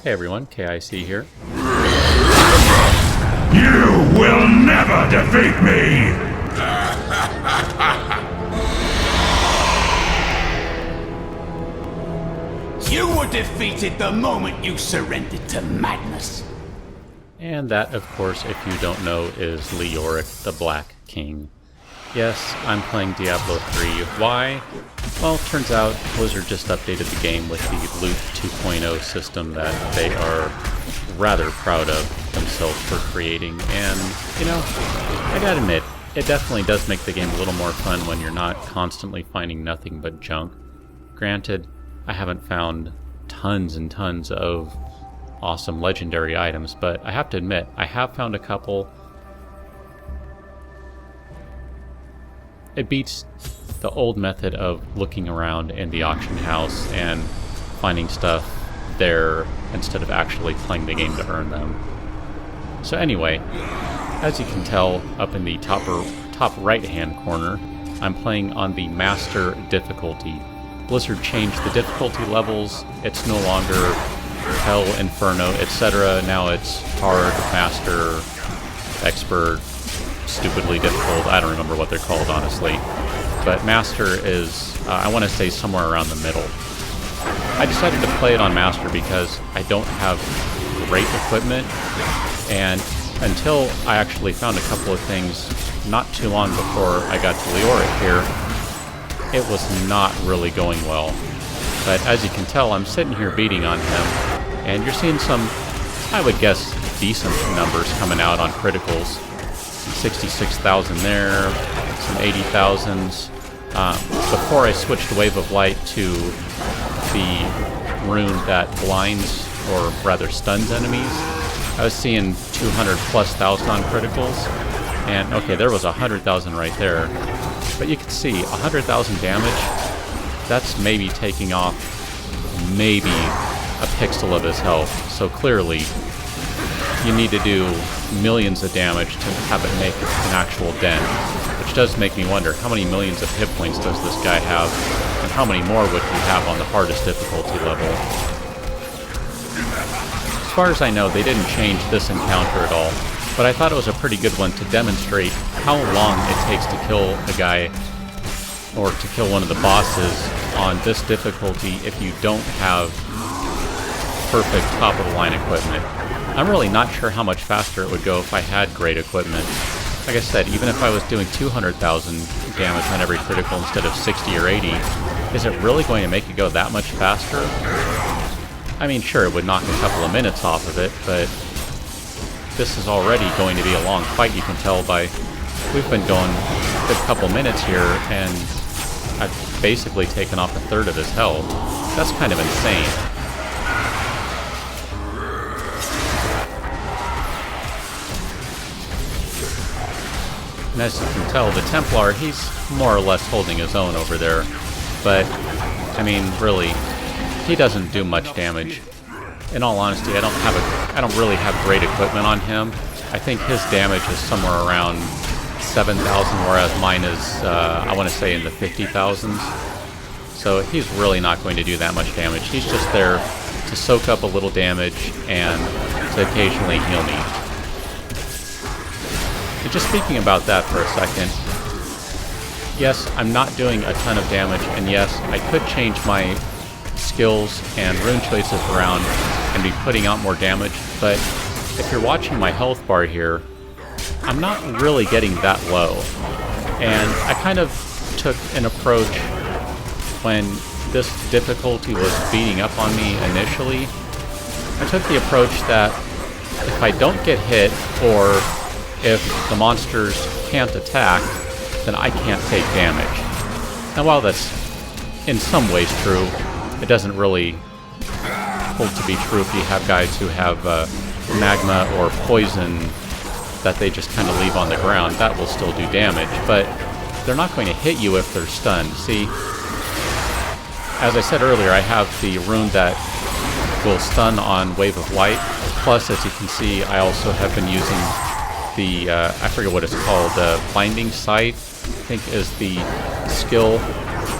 Hey everyone, KIC here. You will never defeat me! You were defeated the moment you surrendered to madness. And that, of course, if you don't know, is Leoric, the Black King. Yes, I'm playing Diablo 3. Why? Well, turns out Blizzard just updated the game with the Loot 2.0 system that they are rather proud of themselves for creating. And, you know, I gotta admit, it definitely does make the game a little more fun when you're not constantly finding nothing but junk. Granted, I haven't found tons and tons of awesome legendary items, but I have to admit, I have found a couple. It beats the old method of looking around in the auction house and finding stuff there instead of actually playing the game to earn them. So anyway, as you can tell up in the top right hand corner, I'm playing on the Master difficulty. Blizzard changed the difficulty levels. It's no longer Hell, Inferno, etc. Now it's Hard, Master, Expert, stupidly difficult. I don't remember what they're called, honestly. But Master is, I want to say, somewhere around the middle. I decided to play it on Master because I don't have great equipment, and until I actually found a couple of things not too long before I got to Leoric here, it was not really going well. But as you can tell, I'm sitting here beating on him, and you're seeing some, I would guess, decent numbers coming out on criticals. 66,000 there, some 80,000s. Before I switched Wave of Light to the rune that blinds, or rather stuns enemies, I was seeing 200 plus thousand on criticals. And okay, there was 100,000 right there. But you can see 100,000 damage, that's maybe taking off maybe a pixel of his health. So clearly, you need to do millions of damage to have it make an actual dent. Which does make me wonder, how many millions of hit points does this guy have? And how many more would he have on the hardest difficulty level? As far as I know, they didn't change this encounter at all. But I thought it was a pretty good one to demonstrate how long it takes to kill a guy, or to kill one of the bosses on this difficulty if you don't have perfect top-of-the-line equipment. I'm really not sure how much faster it would go if I had great equipment. Like I said, even if I was doing 200,000 damage on every critical instead of 60 or 80, is it really going to make it go that much faster? I mean, sure, it would knock a couple of minutes off of it, but this is already going to be a long fight, you can tell by... We've been going a good couple minutes here, and I've basically taken off a third of his health. That's kind of insane. And as you can tell, the Templar, he's more or less holding his own over there. But, I mean, really, he doesn't do much damage. In all honesty, I don't really have great equipment on him. I think his damage is somewhere around 7,000, whereas mine is, I want to say, in the 50,000s. So he's really not going to do that much damage. He's just there to soak up a little damage and to occasionally heal me. But just speaking about that for a second, yes, I'm not doing a ton of damage, and yes, I could change my skills and rune choices around and be putting out more damage, but if you're watching my health bar here, I'm not really getting that low. And I kind of took an approach when this difficulty was beating up on me initially. I took the approach that if I don't get hit, or if the monsters can't attack, then I can't take damage. Now while that's in some ways true, it doesn't really hold to be true if you have guys who have magma or poison that they just kind of leave on the ground. That will still do damage, but they're not going to hit you if they're stunned. See, as I said earlier, I have the rune that will stun on Wave of Light. Plus, as you can see, I also have been using the, I forget what it's called, Blinding Sight, I think is the skill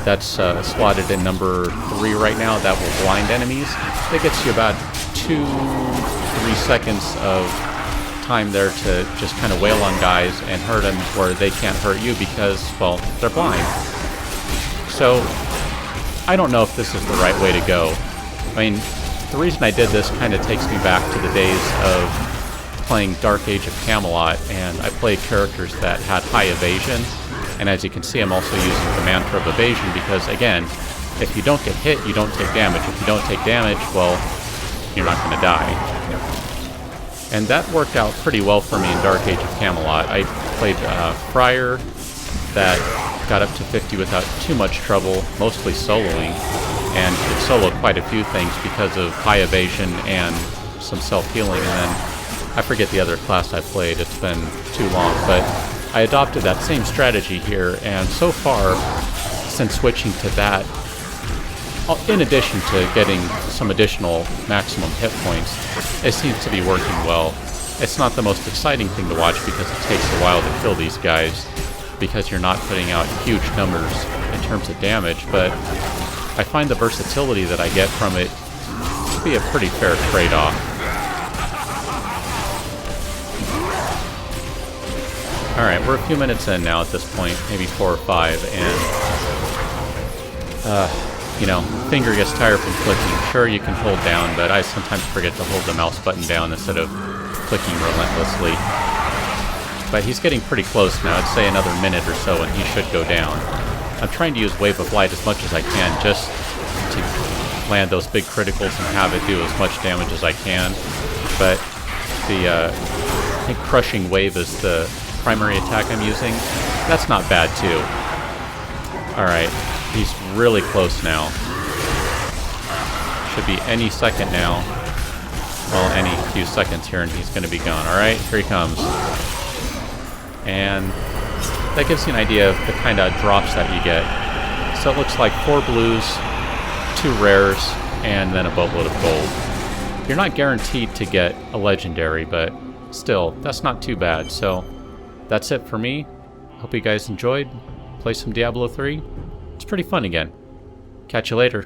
That's slotted in number 3 right now. That will blind enemies. That gets you about 2-3 seconds of time there to just kind of wail on guys and hurt them where they can't hurt you because, well, they're blind. So, I don't know if this is the right way to go. I mean, the reason I did this kind of takes me back to the days of playing Dark Age of Camelot, and I played characters that had high evasion. And as you can see, I'm also using the mantra of evasion because, again, if you don't get hit, you don't take damage. If you don't take damage, well, you're not going to die. And that worked out pretty well for me in Dark Age of Camelot. I played Friar that got up to 50 without too much trouble, mostly soloing, and could solo quite a few things because of high evasion and some self-healing. And then I forget the other class I played. It's been too long, but I adopted that same strategy here, and so far, since switching to that, in addition to getting some additional maximum hit points, it seems to be working well. It's not the most exciting thing to watch because it takes a while to kill these guys, because you're not putting out huge numbers in terms of damage, but I find the versatility that I get from it to be a pretty fair trade-off. Alright, we're a few minutes in now at this point, maybe 4 or 5, and, you know, finger gets tired from clicking. Sure, you can hold down, but I sometimes forget to hold the mouse button down instead of clicking relentlessly. But he's getting pretty close now. I'd say another minute or so and he should go down. I'm trying to use Wave of Light as much as I can just to land those big criticals and have it do as much damage as I can. But the, I think Crushing Wave is the primary attack I'm using. That's not bad too. Alright, he's really close now. Should be any second now. Well, any few seconds here and he's going to be gone. Alright, here he comes. And that gives you an idea of the kind of drops that you get. So it looks like 4 blues, 2 rares, and then a boatload of gold. You're not guaranteed to get a legendary, but still, that's not too bad. So that's it for me. Hope you guys enjoyed. Play some Diablo 3. It's pretty fun again. Catch you later.